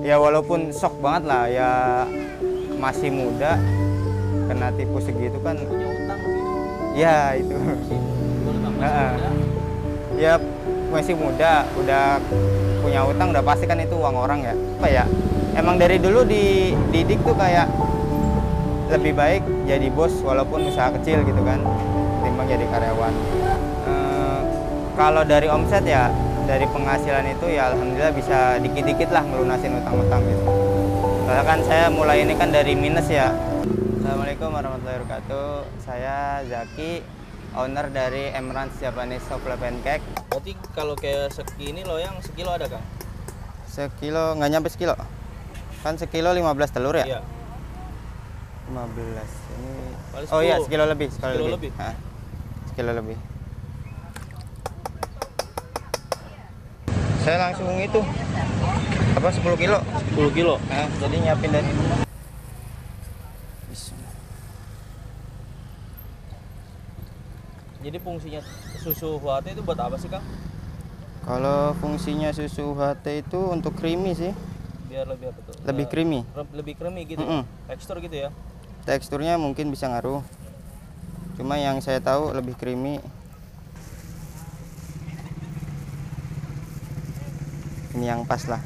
Ya walaupun shock banget lah ya, masih muda kena tipu segitu kan. Punya utang gitu. Ya itu. Boleh Bang, masih Heeh. muda. Ya masih muda, udah punya utang udah pasti kan itu uang orang ya. Apa ya? Emang dari dulu dididik tuh kayak lebih baik jadi bos walaupun usaha kecil gitu kan, ketimbang jadi karyawan. Kalau dari omset ya, dari penghasilan itu ya alhamdulillah bisa dikit-dikit lah ngelunasin utang-utang gitu. Soalnya kan saya mulai ini kan dari minus ya. Assalamualaikum warahmatullahi wabarakatuh. Saya Zaki, owner dari Emrans Japanese Souffle Pancake. Berarti kalau kayak segini loyang sekilo ada Kang? Sekilo nggak nyampe sekilo. Kan sekilo 15 telur ya? Iya. 15 ini. Paling Oh iya, 10. sekilo lebih, Sekilo lebih. Hah, sekilo lebih. Saya langsung itu apa 10 kilo. 10 kilo. Nah, jadi nyiapin dari Jadi fungsinya susu UHT itu buat apa sih Kang? kalau fungsinya susu UHT itu untuk creamy sih, Biar lebih apa tuh? lebih creamy. Lebih creamy gitu. Mm-mm. Tekstur gitu ya. Teksturnya mungkin bisa ngaruh. Cuma yang saya tahu lebih creamy. Ini yang pas lah.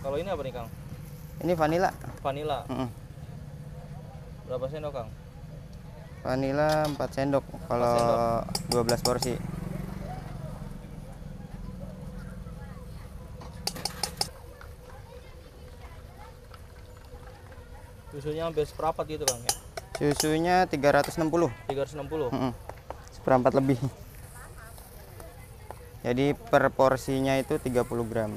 Kalau ini apa nih Kang? Ini vanilla. Vanilla. Mm-mm. Berapa sendok Kang? Vanilla 4 sendok kalau 12 porsi. Susunya hampir seperempat gitu Kang ya? Susunya 360. 360. Seperempat lebih. Jadi per porsinya itu 30 gram.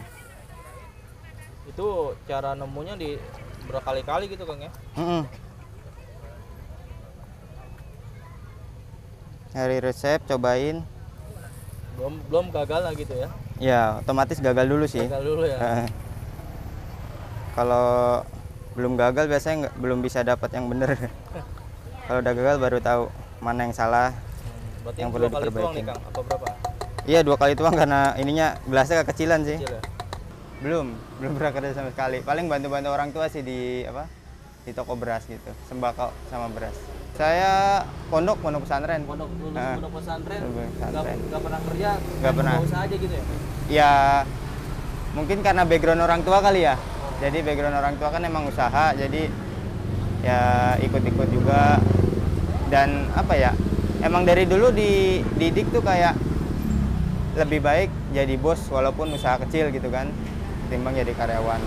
Itu cara nemunya di berkali-kali gitu Kang ya? Hari resep cobain. Belum gagal lah gitu ya? Ya otomatis gagal dulu sih. Gagal dulu ya. Kalau belum gagal biasanya belum bisa dapat yang bener. Kalau udah gagal baru tahu mana yang salah. Berarti yang yang perlu 2 kali tuang nih diperbaikin. Kang? Apa berapa? Iya 2 kali tuang karena ininya gelasnya kekecilan sih. Kecil ya? Belum pernah kerja sama sekali. Paling bantu-bantu orang tua sih di apa? Di toko beras gitu, sembako sama beras. Saya pondok pesantren. Pondok pesantren, Lulus pesantren. nggak pernah kerja, Nggak pernah. usaha aja gitu ya? Ya mungkin karena background orang tua kali ya. Jadi background orang tua kan emang usaha, jadi ya ikut-ikut juga. Dan apa ya, emang dari dulu dididik tuh kayak lebih baik jadi bos walaupun usaha kecil gitu kan, ketimbang jadi karyawan.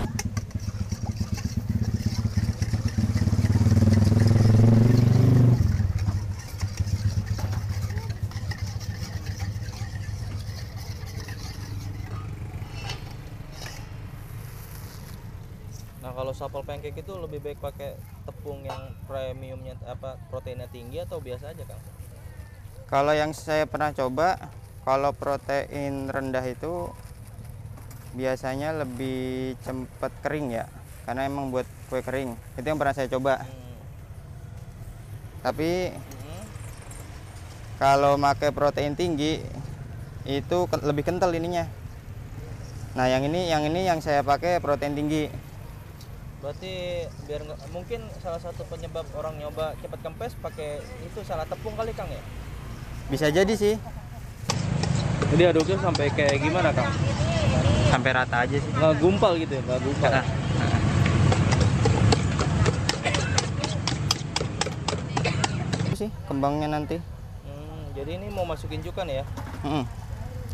Nah kalau souffle pancake itu lebih baik pakai tepung yang premiumnya apa proteinnya tinggi atau biasa aja Kang? Kalau yang saya pernah coba, kalau protein rendah itu biasanya lebih cepat kering ya, karena emang buat kue kering. Itu yang pernah saya coba. Tapi kalau pakai protein tinggi itu lebih kental ininya. Nah yang ini yang saya pakai protein tinggi. Berarti biar mungkin salah satu penyebab orang nyoba cepat kempes pakai itu salah tepung kali Kang ya? Bisa jadi sih. Jadi aduknya sampai kayak gimana Kang? Sampai rata aja sih. Nggak gumpal gitu ya? Nggak gumpal. Itu sih kembangnya nanti. Jadi ini mau masukin cuka nih ya?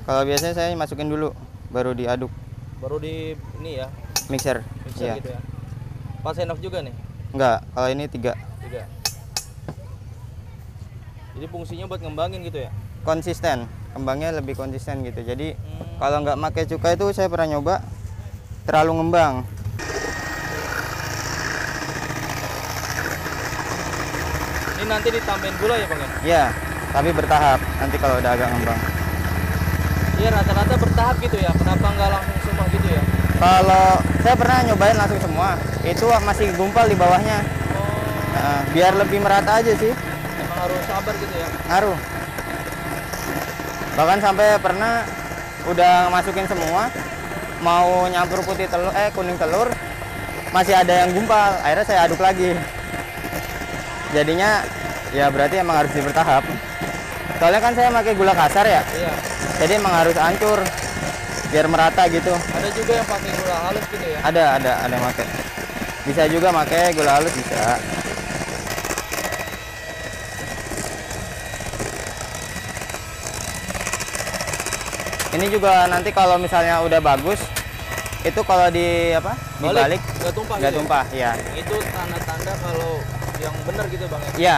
Kalau biasanya saya masukin dulu, baru diaduk. Baru di ini ya? Mixer. Mixer Iya. gitu ya? Pas sendok juga nih? Enggak, kalau ini 3. 3. Jadi fungsinya buat ngembangin gitu ya? Konsisten, kembangnya lebih konsisten gitu. Jadi kalau nggak pakai cuka itu saya pernah nyoba terlalu ngembang. Ini nanti ditambahin gula ya Bang ya? Ya, tapi bertahap nanti kalau udah agak ngembang. Iya rata-rata bertahap gitu ya? Kenapa nggak langsung semua gitu ya? Kalau saya pernah nyobain langsung semua, itu masih gumpal di bawahnya. Nah, biar lebih merata aja sih. Emang harus sabar gitu ya? Ngaruh. Bahkan sampai pernah udah masukin semua, mau nyampur kuning telur, masih ada yang gumpal, akhirnya saya aduk lagi. Jadinya ya berarti emang harus bertahap. Soalnya kan saya pakai gula kasar ya, Iya. jadi emang harus hancur biar merata gitu. Ada juga yang pakai gula halus gitu ya. Ada yang pakai. Bisa juga pakai gula halus bisa. Ini juga nanti kalau misalnya udah bagus, itu kalau dibalik nggak tumpah nggak gitu ya? tumpah, ya. Itu tanda-tanda kalau yang bener gitu bang ya. Iya,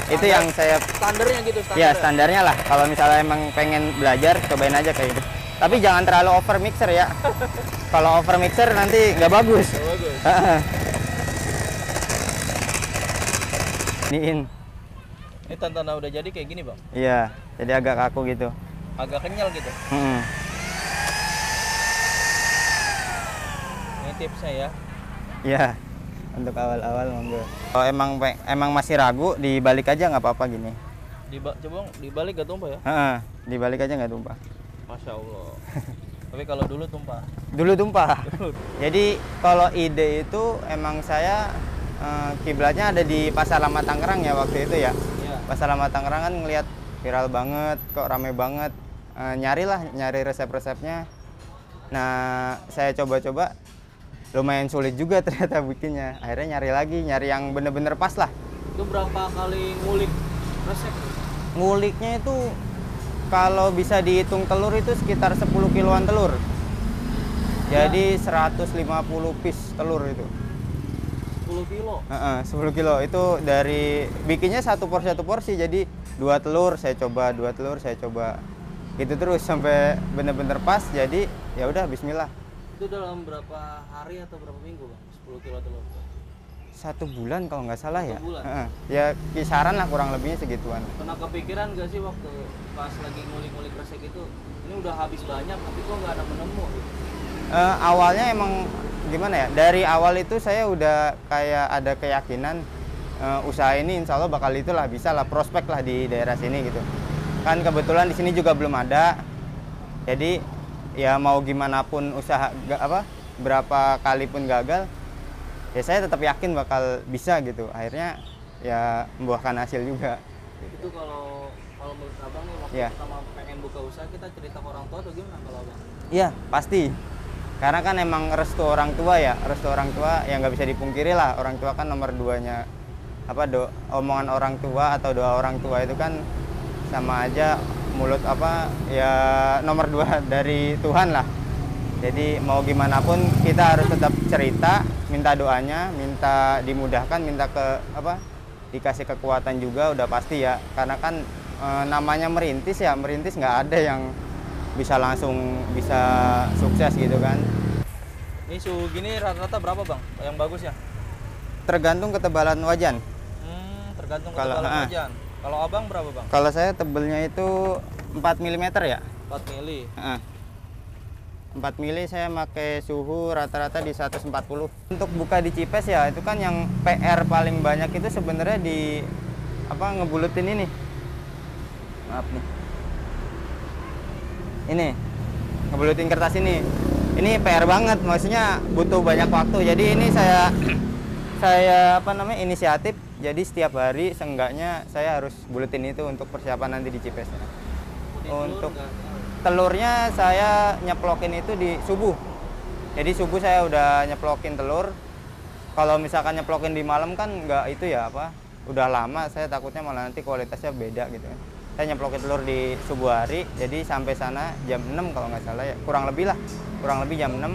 itu yang saya Standarnya gitu ya standarnya lah. Kalau misalnya emang pengen belajar, cobain aja kayak gitu. Tapi jangan terlalu over mixer ya. Kalau over mixer nanti nggak bagus. Oh, bagus. Iniin. Ini tanda udah jadi kayak gini bang. Iya, jadi agak kaku gitu. Agak kenyal gitu. Ini tipsnya ya. Iya, untuk awal-awal monggo. Kalau emang masih ragu, dibalik aja nggak apa-apa gini. Coba bang, dibalik gak tumpah ya? Dibalik aja nggak tumpah. Masya Allah. Tapi kalau dulu tumpah. Dulu tumpah. Jadi kalau ide itu emang saya kiblatnya ada di Pasar Lama Tangerang ya waktu itu ya. Iya. Pasar Lama Tangerang kan ngelihat viral banget, kok rame banget. Nyari resep-resepnya. Nah, saya coba-coba, lumayan sulit juga ternyata bikinnya. Akhirnya nyari yang bener-bener pas lah. Itu berapa kali ngulik resep? Nguliknya itu kalau bisa dihitung telur itu sekitar 10 kiloan telur. Jadi 150 piece telur itu. 10 kilo? 10 kilo itu dari bikinnya satu porsi. Jadi 2 telur saya coba, 2 telur saya coba. Gitu terus sampai bener-bener pas. Jadi ya udah bismillah. Itu dalam berapa hari atau berapa minggu bang? 10 kilo telur? 1 bulan kalau nggak salah ya. 1 bulan? Ya kisaran lah kurang lebihnya segituan. Pernah kepikiran gak sih waktu pas lagi ngulik-ngulik resep itu, ini udah habis banyak tapi kok nggak ada menemu gitu? Awalnya emang gimana ya, dari awal itu saya udah kayak ada keyakinan usaha ini insya Allah bakal itulah, bisa lah, prospek lah di daerah sini gitu. Kan kebetulan di sini juga belum ada, jadi ya mau gimana pun usaha berapa kali pun gagal, ya saya tetap yakin bakal bisa gitu. Akhirnya ya membuahkan hasil juga. Itu kalau menurut abang nih waktu pertama pengen buka usaha, kita cerita ke orang tua atau gimana kalau abang? Iya pasti, karena kan emang restu orang tua ya, yang nggak bisa dipungkiri lah. Orang tua kan nomor 2-nya omongan orang tua atau doa orang tua itu kan sama aja mulut ya nomor 2 dari Tuhan lah. Jadi mau gimana pun kita harus tetap cerita, minta doanya, minta dimudahkan, minta dikasih kekuatan juga udah pasti ya. Karena kan namanya merintis nggak ada yang langsung bisa sukses gitu kan. Ini suhu gini rata-rata berapa bang? Yang bagus ya? Tergantung ketebalan wajan. Tergantung ketebalan wajan. Kalau abang berapa bang? Kalau saya tebelnya itu 4 mm ya. 4 mili. 4 mili saya pakai suhu rata-rata di 140. Untuk buka di Cipes ya, itu kan yang PR paling banyak itu sebenarnya di ngebulutin ini. Maaf nih. Ini ngebulutin kertas ini. Ini PR banget, maksudnya butuh banyak waktu. Jadi ini saya inisiatif. Jadi setiap hari seenggaknya saya harus bulutin itu untuk persiapan nanti di Cipesnya. Untuk telurnya saya nyeplokin itu di subuh. Jadi subuh saya udah nyeplokin telur. Kalau misalkan nyeplokin di malam kan nggak itu ya udah lama, saya takutnya malah nanti kualitasnya beda gitu. Saya nyeplokin telur di subuh hari, jadi sampai sana jam 6 kalau nggak salah ya, kurang lebih jam 6.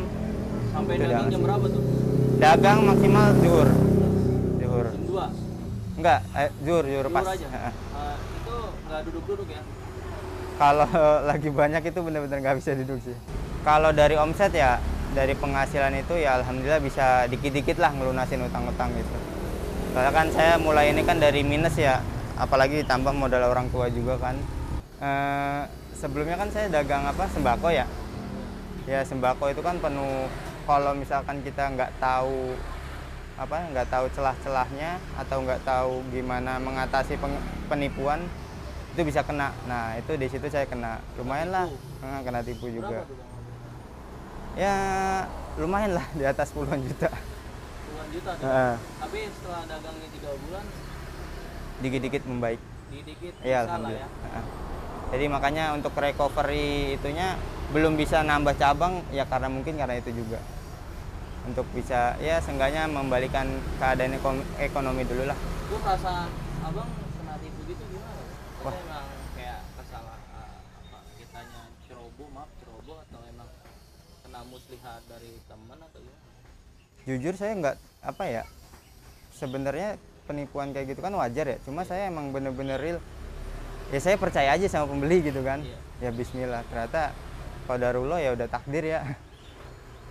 Sampai dagang jam berapa tuh? Dagang maksimal zuhur. Jam 2? Enggak, zuhur pas. Aja? Itu nggak duduk-duduk ya? Kalau lagi banyak itu benar-benar nggak bisa duduk sih. Kalau dari omset ya, dari penghasilan itu ya alhamdulillah bisa dikit-dikit lah ngelunasin utang-utang gitu. Soalnya kan saya mulai ini kan dari minus ya, apalagi ditambah modal orang tua juga kan. Sebelumnya kan saya dagang sembako ya. Ya sembako itu kan penuh, kalau misalkan kita nggak tahu celah-celahnya atau nggak tahu gimana mengatasi penipuan, itu bisa kena. Nah itu di situ saya kena, lumayan lah, kena tipu Berapa juga. tuh bang? Ya lumayan lah, di atas puluhan juta. Puluhan juta tuh. Heeh. Tapi setelah dagangnya 3 bulan, Dikit-dikit membaik. dikit Iya bisa lah alhamdulillah. ya. Heeh. Jadi makanya untuk recovery itunya belum bisa nambah cabang ya karena mungkin karena itu juga. Untuk bisa ya seenggaknya membalikan keadaan ekonomi dulu lah. Itu perasaan abang kena tipu gitu gimana? Wah. Maksudnya emang kayak kesalahan apa kitanya ceroboh atau emang kena muslihat dari teman atau gimana? Jujur saya nggak apa ya, sebenarnya penipuan kayak gitu kan wajar ya, cuma saya emang bener-bener real ya, saya percaya aja sama pembeli gitu kan. Iya. Ya bismillah, ternyata qadarullah ya udah takdir ya.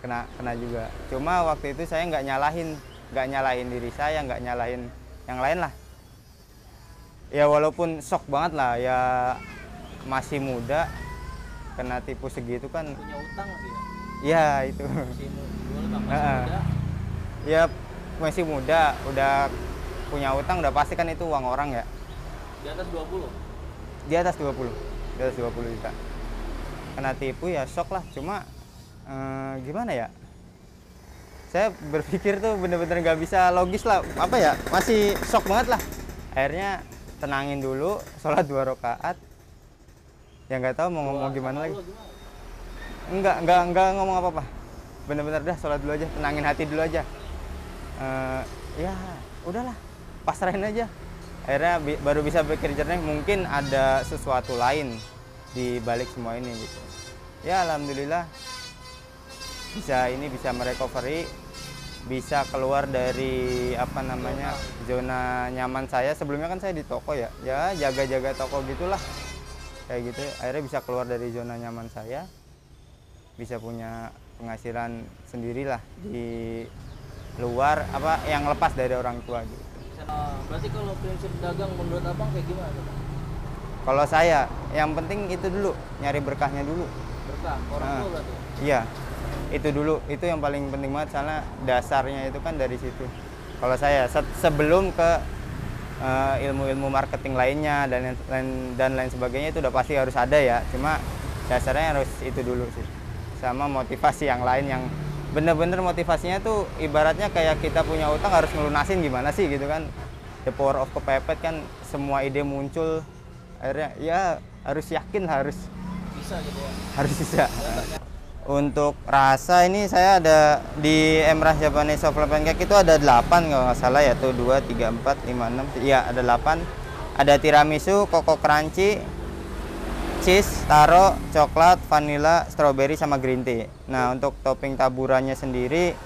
Kena juga, cuma waktu itu saya nggak nyalahin diri saya, nggak nyalahin yang lain lah ya, walaupun shock banget lah ya, masih muda kena tipu segitu kan. Punya utang lagi ya? Ya itu Dulu bang masih Heeh. muda. ya masih muda, udah punya utang, udah pasti kan itu uang orang ya. Di atas 20? Di atas 20 juta kena tipu ya, shock lah. Cuma gimana ya, saya berpikir tuh bener-bener nggak bisa logis lah, apa ya, masih shock banget lah. Akhirnya tenangin dulu, sholat 2 rakaat ya, nggak tahu mau ngomong gimana lagi. Enggak ngomong apa-apa, bener-bener dah sholat dulu aja, tenangin hati dulu aja. Ya udahlah, pasrahin aja. Akhirnya baru bisa berpikir jernih, mungkin ada sesuatu lain di balik semua ini gitu. Ya alhamdulillah bisa merecovery, bisa keluar dari apa namanya zona nyaman saya. Sebelumnya kan saya di toko ya jaga-jaga toko gitulah kayak gitu. Akhirnya bisa keluar dari zona nyaman saya, bisa punya penghasilan sendirilah di luar apa yang lepas dari orang tua gitu. Berarti kalau prinsip dagang menurut abang kayak gimana tuh, Bang? Kalau saya yang penting itu dulu, nyari berkahnya dulu. Berkah orang tua berarti? Iya, itu dulu, itu yang paling penting banget, karena dasarnya itu kan dari situ. Kalau saya sebelum ke ilmu-ilmu marketing lainnya dan lain sebagainya, itu udah pasti harus ada ya. Cuma dasarnya harus itu dulu sih, sama motivasi yang lain yang bener-bener motivasinya tuh ibaratnya kayak kita punya utang harus ngelunasin gimana sih gitu kan. The power of kepepet kan, semua ide muncul akhirnya ya harus yakin, harus Bisa gitu ya? harus bisa. Untuk rasa ini saya ada di Emrah Japanese Souffle Pancake itu ada 8 kalau nggak salah ya, tuh 2, 3, 4, 5, 6, iya ada 8. Ada tiramisu, koko crunchy, cheese, taro, coklat, vanilla, strawberry sama green tea. Nah untuk topping taburannya sendiri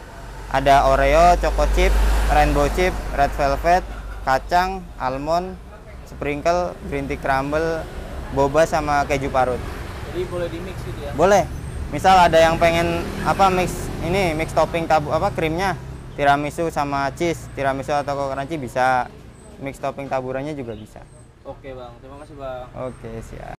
ada Oreo, choco chip, rainbow chip, red velvet, kacang, almond, sprinkle, green tea crumble, boba sama keju parut. Jadi boleh di mix gitu ya? Boleh. Misal ada yang pengen apa mix topping krimnya tiramisu sama cheese, tiramisu atau koko crunchy bisa. Mix topping taburannya juga bisa. Oke bang, terima kasih bang. Oke, siap.